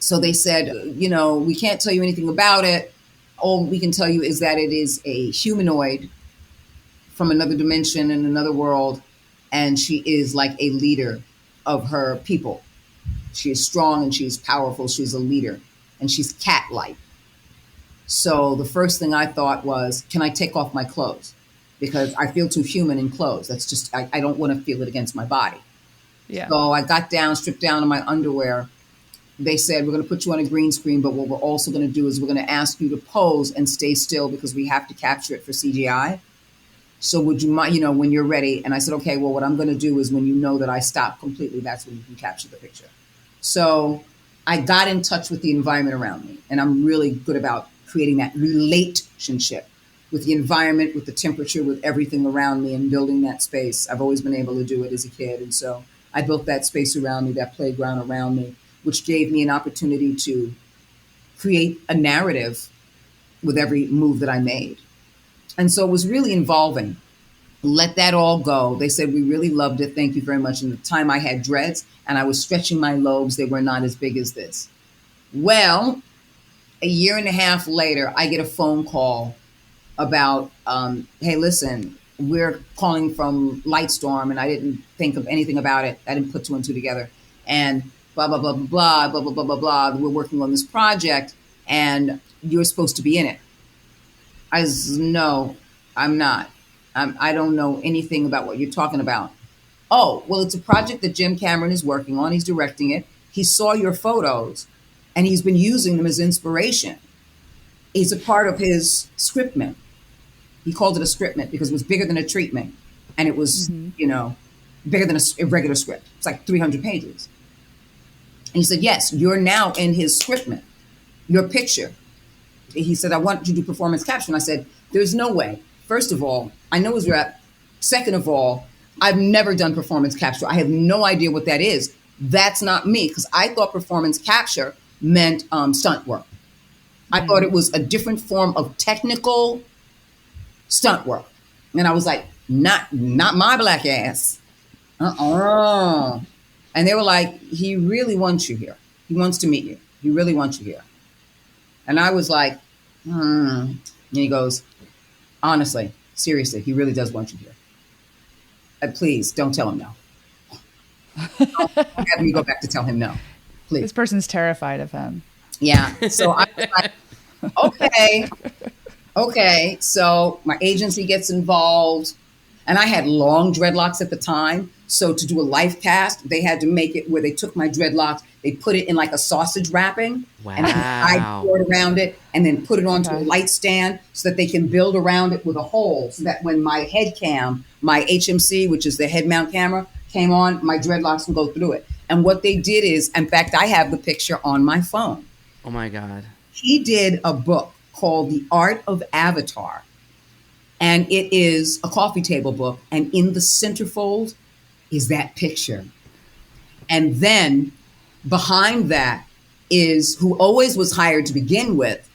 So they said, we can't tell you anything about it. All we can tell you is that it is a humanoid from another dimension in another world. And she is like a leader of her people. She is strong and she's powerful. She's a leader and she's cat-like. So the first thing I thought was, can I take off my clothes? Because I feel too human in clothes. That's just, I don't want to feel it against my body. Yeah. So I got down, stripped down to my underwear. They said, we're going to put you on a green screen, but what we're also going to do is we're going to ask you to pose and stay still because we have to capture it for CGI. So would you mind, when you're ready? And I said, okay, well, what I'm going to do is when you know that I stop completely, that's when you can capture the picture. So I got in touch with the environment around me, and I'm really good about creating that relationship with the environment, with the temperature, with everything around me and building that space. I've always been able to do it as a kid. And so I built that space around me, that playground around me, which gave me an opportunity to create a narrative with every move that I made. And so it was really involving. Let that all go. They said, we really loved it. Thank you very much. And the time I had dreads and I was stretching my lobes, they were not as big as this. Well, a year and a half later, I get a phone call about, hey, listen, we're calling from Lightstorm, and I didn't think of anything about it. I didn't put two and two together. And blah, blah, blah, blah, blah, blah, blah, blah, blah, blah. We're working on this project, and you're supposed to be in it. I said, no, I'm not. I don't know anything about what you're talking about. Oh, well, it's a project that Jim Cameron is working on. He's directing it. He saw your photos, and he's been using them as inspiration. It's a part of his scriptment. He called it a scriptment because it was bigger than a treatment. And it was, bigger than a regular script. It's like 300 pages. And he said, yes, you're now in his scriptment, your picture. He said, I want you to do performance capture. And I said, there's no way. First of all, I know his rep. Second of all, I've never done performance capture. I have no idea what that is. That's not me, because I thought performance capture meant stunt work. I thought it was a different form of technical stunt work. And I was like, not my black ass. And they were like, he really wants you here. He wants to meet you. He really wants you here. And I was like, And he goes, honestly, seriously, he really does want you here. Please don't tell him no. Don't have me go back to tell him no. Please. This person's terrified of him. Yeah. So I was like, okay. So my agency gets involved, and I had long dreadlocks at the time. So to do a life cast, they had to make it where they took my dreadlocks, they put it in like a sausage wrapping, and then I poured around it, and then put it onto a light stand so that they can build around it with a hole, so that when my head cam, my HMC, which is the head mount camera, came on, my dreadlocks can go through it. And what they did is, in fact, I have the picture on my phone. Oh my God. He did a book called The Art of Avatar. And it is a coffee table book. And in the centerfold is that picture. And then behind that is who always was hired to begin with.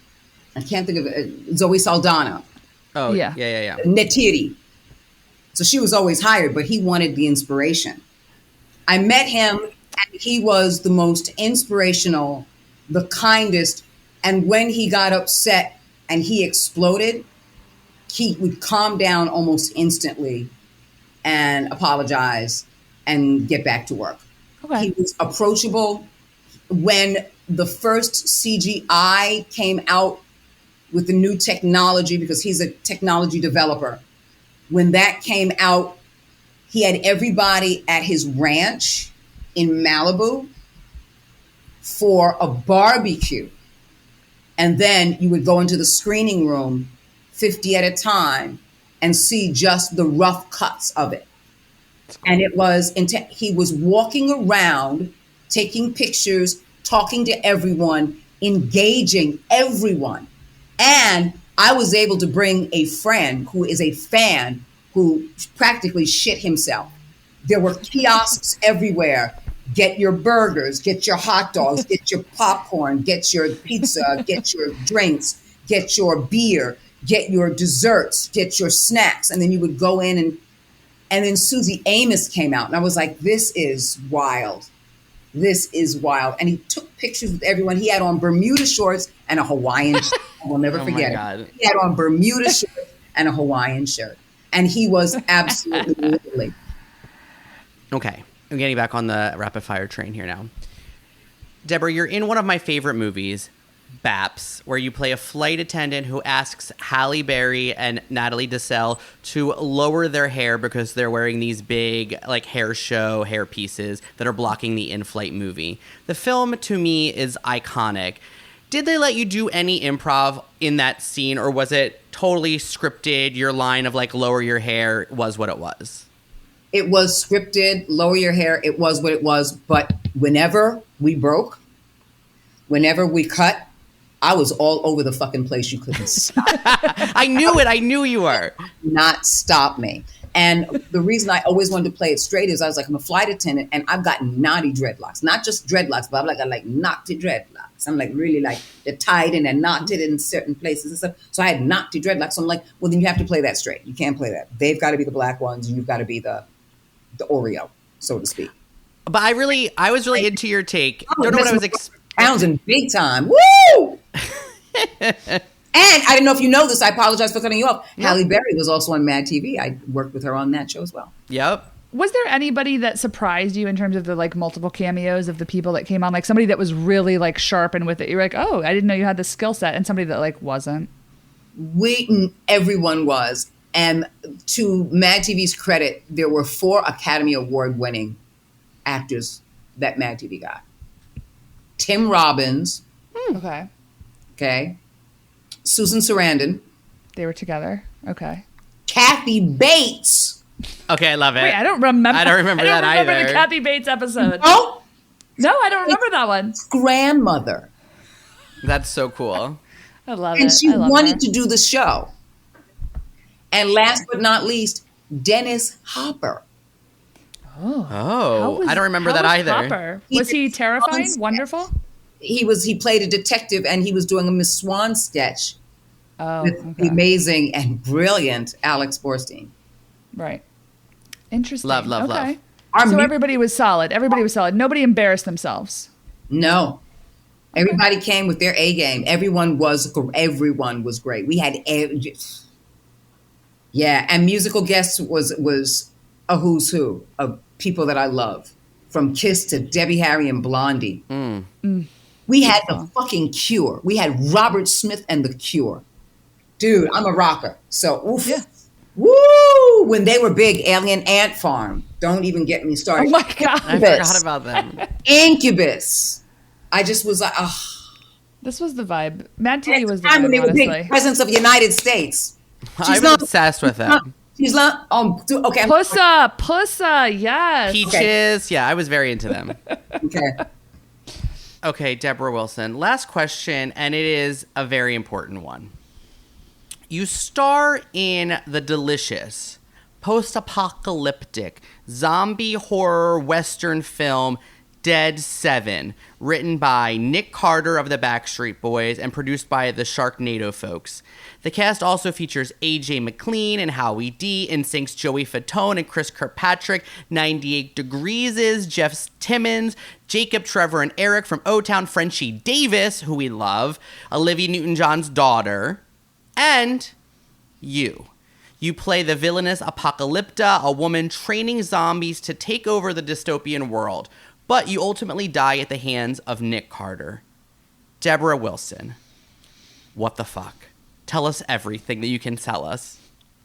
I can't think of it. Zoe Saldana. Oh, yeah. Neytiri. So she was always hired, but he wanted the inspiration. I met him, and he was the most inspirational, the kindest. And when he got upset and he exploded, he would calm down almost instantly and apologize and get back to work. Okay. He was approachable. When the first CGI came out with the new technology, because he's a technology developer, when that came out, he had everybody at his ranch in Malibu for a barbecue. And then you would go into the screening room, 50 at a time, and see just the rough cuts of it. And it was, he was walking around, taking pictures, talking to everyone, engaging everyone. And I was able to bring a friend who is a fan who practically shit himself. There were kiosks everywhere. Get your burgers, get your hot dogs, get your popcorn, get your pizza, get your drinks, get your beer, get your desserts, get your snacks. And then you would go in and then Susie Amos came out. And I was like, this is wild. This is wild. And he took pictures with everyone. He had on Bermuda shorts and a Hawaiian shirt. I will never forget it. He had on Bermuda shorts and a Hawaiian shirt. And he was absolutely lovely. Okay. I'm getting back on the rapid fire train here now. Debra, you're in one of my favorite movies, Baps, where you play a flight attendant who asks Halle Berry and Natalie Desselle to lower their hair because they're wearing these big like hair pieces that are blocking the in-flight movie. The film to me is iconic. Did they let you do any improv in that scene, or was it totally scripted? Your line of like lower your hair was what it was? It was scripted, lower your hair, it was what it was. But whenever we broke, whenever we cut, I was all over the fucking place. You couldn't stop. I knew it. I knew you were. Not stop me. And the reason I always wanted to play it straight is I was like, I'm a flight attendant and I've got naughty dreadlocks. Not just dreadlocks, but I like naughty dreadlocks. I'm like really like they're tied and they're knotted in certain places and stuff. So I had naughty dreadlocks. So I'm like, well, then you have to play that straight. You can't play that. They've got to be the black ones and you've got to be the Oreo, so to speak. But I was really into your take. Don't know what I was pounds in big time. Woo! And I didn't know if you know this. I apologize for cutting you off. Yep. Halle Berry was also on MadTV. I worked with her on that show as well. Yep. Was there anybody that surprised you in terms of the like multiple cameos of the people that came on? Like somebody that was really like sharp and with it. You're like, oh, I didn't know you had this skill set. And somebody that like wasn't. Everyone was. And to MadTV's credit, there were 4 Academy Award winning actors that MadTV got. Tim Robbins. Okay. Susan Sarandon. They were together. Okay. Kathy Bates. Okay, I love it. Wait, I don't remember that either. I don't remember the Kathy Bates episode. Oh? No, I don't remember that one. Grandmother. That's so cool. I love it. And she wanted to do the show. And last but not least, Dennis Hopper. Oh, I don't remember that either. Hopper? Was he terrifying? Wonderful? He played a detective and he was doing a Miss Swan sketch with the amazing and brilliant Alex Borstein. Right. Interesting. Love. So everybody was solid. Nobody embarrassed themselves. No. Everybody came with their A game. Everyone was great. We had and musical guests was a who's who of people that I love, from Kiss to Debbie Harry and Blondie. We had the fucking Cure. We had Robert Smith and the Cure. Dude, I'm a rocker. So, oof. Yeah. Woo! When they were big, Alien Ant Farm. Don't even get me started. Oh my God. I forgot about them. Incubus. I just was like, This was the vibe. MadTV was the vibe, they were honestly. big presence of the United States. I'm obsessed with them. She's not. Okay. Pussa, yes. Peaches. Okay. Yeah, I was very into them. Okay. Okay, Debra Wilson. Last question, and it is a very important one. You star in the delicious, post-apocalyptic, zombie horror Western film Dead 7, written by Nick Carter of the Backstreet Boys and produced by the Sharknado folks. The cast also features AJ McLean and Howie D, NSYNC's Joey Fatone and Chris Kirkpatrick, 98 Degrees' Jeff Timmons, Jacob, Trevor, and Eric from O-Town, Frenchie Davis, who we love, Olivia Newton-John's daughter, and you. You play the villainous Apocalypta, a woman training zombies to take over the dystopian world. But you ultimately die at the hands of Nick Carter. Debra Wilson, what the fuck? Tell us everything that you can tell us.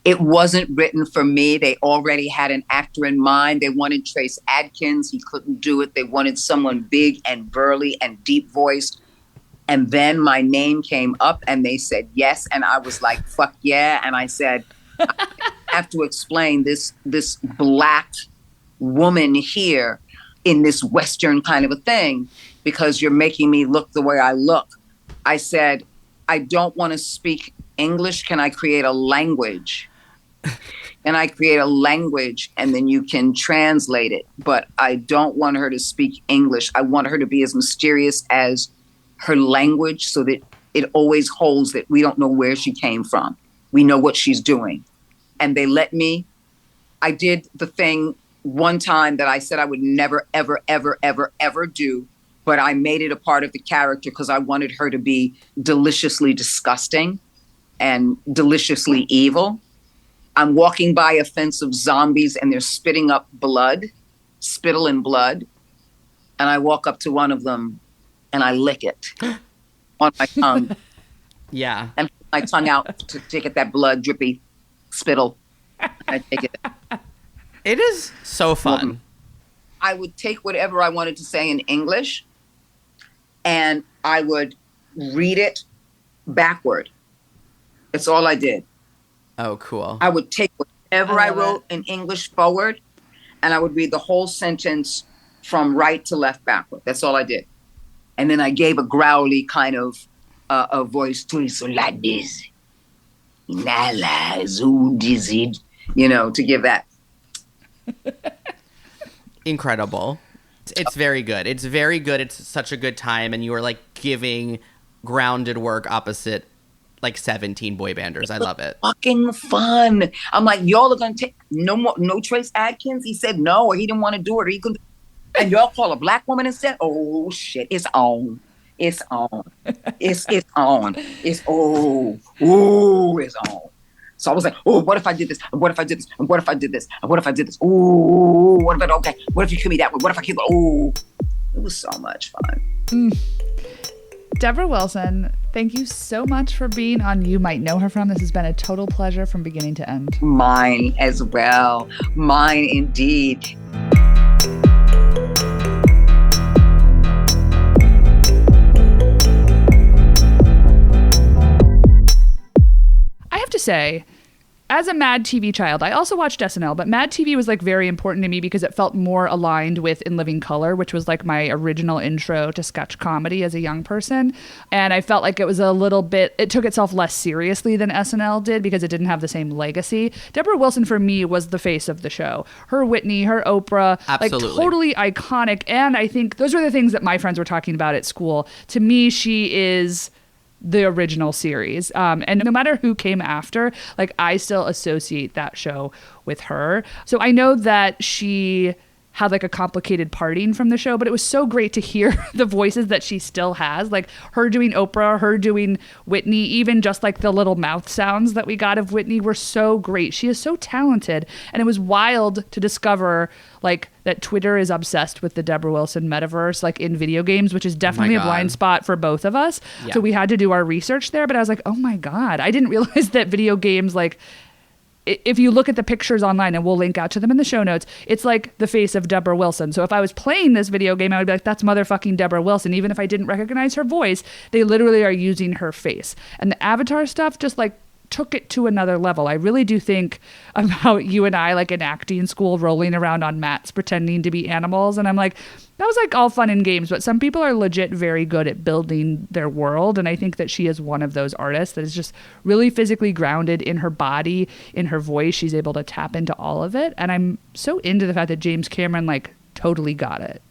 It wasn't written for me. They already had an actor in mind. They wanted Trace Adkins. He couldn't do it. They wanted someone big and burly and deep voiced. And then my name came up and they said yes. And I was like, fuck yeah. And I said, I have to explain this black woman here in this Western kind of a thing. because you're making me look the way I look. I said, I don't want to speak English. Can I create a language? And I create a language and then you can translate it. But I don't want her to speak English. I want her to be as mysterious as her language so that it always holds that we don't know where she came from. We know what she's doing. And they let me. I did the thing one time that I said I would never, ever, ever, ever, ever do. But I made it a part of the character because I wanted her to be deliciously disgusting and deliciously evil. I'm walking by a fence of zombies and they're spitting up blood, spittle and blood. And I walk up to one of them and I lick it on my tongue. Yeah. And put my tongue out to get that blood drippy spittle. I take it. It is so fun. I would take whatever I wanted to say in English and I would read it backward. That's all I did. Oh, cool. I would take whatever I wrote in English forward and I would read the whole sentence from right to left backward. That's all I did. And then I gave a growly kind of a voice to it, so like this. You know, to give that. Incredible. It's very good. It's very good. It's such a good time. And you are like giving grounded work opposite like 17 boy banders. I love it. Fucking fun. I'm like, y'all are going to take no Trace Adkins. He said no, or he didn't want to do it. Or he couldn't. And y'all call a black woman instead? Oh, shit. It's on. It's on. It's on. It's, it's on. So I was like, oh, what if I did this? And what if I did this? And what if I did this? And what if I did this? Ooh, what if I, okay. What if you kill me that way? What if I kill, ooh. It was so much fun. Debra Wilson, thank you so much for being on You Might Know Her From. This has been a total pleasure from beginning to end. Mine as well. Mine indeed. I have to say, as a MadTV child, I also watched SNL, but MadTV was like very important to me because it felt more aligned with In Living Color, which was like my original intro to sketch comedy as a young person. And I felt like it was a little bit, it took itself less seriously than SNL did because it didn't have the same legacy. Debra Wilson for me was the face of the show. Her Whitney, her Oprah, absolutely. Like totally iconic. And I think those were the things that my friends were talking about at school. To me, she is the original series. And no matter who came after, like I still associate that show with her. So I know that she had like a complicated parting from the show, but it was so great to hear the voices that she still has, like her doing Oprah, her doing Whitney, even just like the little mouth sounds that we got of Whitney were so great. She is so talented. And it was wild to discover like that Twitter is obsessed with the Debra Wilson metaverse, like in video games, which is definitely a blind spot for both of us. Yeah. So we had to do our research there, but I was like, oh my God, I didn't realize that video games, like, if you look at the pictures online, and we'll link out to them in the show notes, it's like the face of Debra Wilson. So if I was playing this video game, I would be like, that's motherfucking Debra Wilson. Even if I didn't recognize her voice, they literally are using her face. And the avatar stuff just like took it to another level. I really do think about you and I like in acting school rolling around on mats pretending to be animals. And I'm like, that was like all fun and games, but some people are legit very good at building their world. And I think that she is one of those artists that is just really physically grounded in her body, in her voice. She's able to tap into all of it. And I'm so into the fact that James Cameron like totally got it.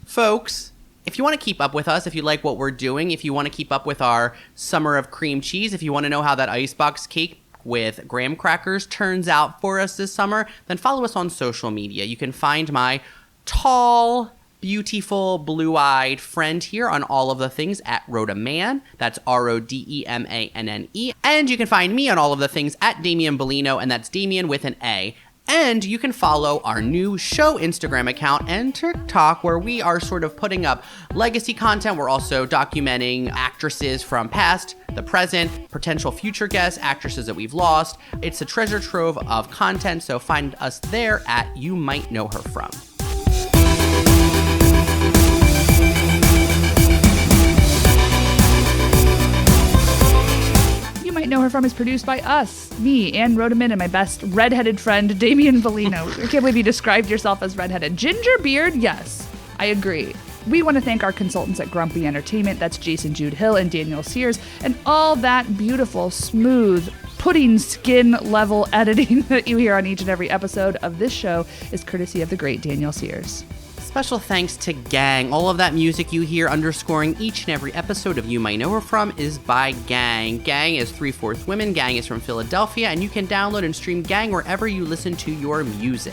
Folks, if you want to keep up with us, if you like what we're doing, if you want to keep up with our summer of cream cheese, if you want to know how that icebox cake with graham crackers turns out for us this summer, then follow us on social media. You can find my tall, beautiful, blue-eyed friend here on all of the things at Rodaman. That's Rodemanne. And you can find me on all of the things at Damian Bellino, and that's Damian with an A. And you can follow our new show Instagram account and TikTok, where we are sort of putting up legacy content. We're also documenting actresses from past, the present, potential future guests, actresses that we've lost. It's a treasure trove of content, so find us there at You Might Know Her From. Might Know Her From is produced by us, me, Ann Rodeman, and my best redheaded friend, Damian Bellino. I can't believe you described yourself as redheaded. Ginger beard, yes, I agree. We want to thank our consultants at Grumpy Entertainment. That's Jason Jude Hill and Daniel Sears. And all that beautiful, smooth, pudding skin level editing that you hear on each and every episode of this show is courtesy of the great Daniel Sears. Special thanks to Gang. All of that music you hear underscoring each and every episode of You Might Know Her From is by Gang. Gang is 3/4 women. Gang is from Philadelphia, and you can download and stream Gang wherever you listen to your music.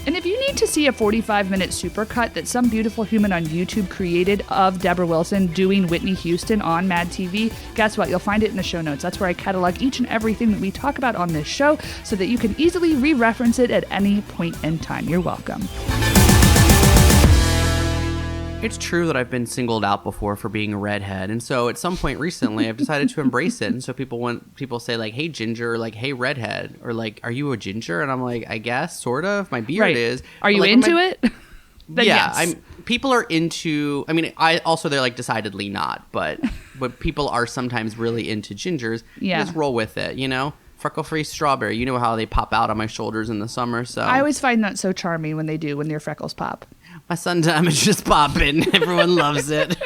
And if you need to see a 45-minute supercut that some beautiful human on YouTube created of Debra Wilson doing Whitney Houston on MadTV, guess what? You'll find it in the show notes. That's where I catalog each and everything that we talk about on this show so that you can easily re-reference it at any point in time. You're welcome. It's true that I've been singled out before for being a redhead, and so at some point recently I've decided to embrace it. And so people say like, "Hey ginger," or like, "Hey redhead," or like, "Are you a ginger?" And I'm like, "I guess, sort of. My beard is." Are you into it? Then yeah, yes. People are into. I mean, they're like decidedly not, but people are sometimes really into gingers. Yeah, just roll with it, you know. Freckle-free strawberry. You know how they pop out on my shoulders in the summer. So I always find that so charming when your freckles pop. My sun diamond's just popping. Everyone loves it.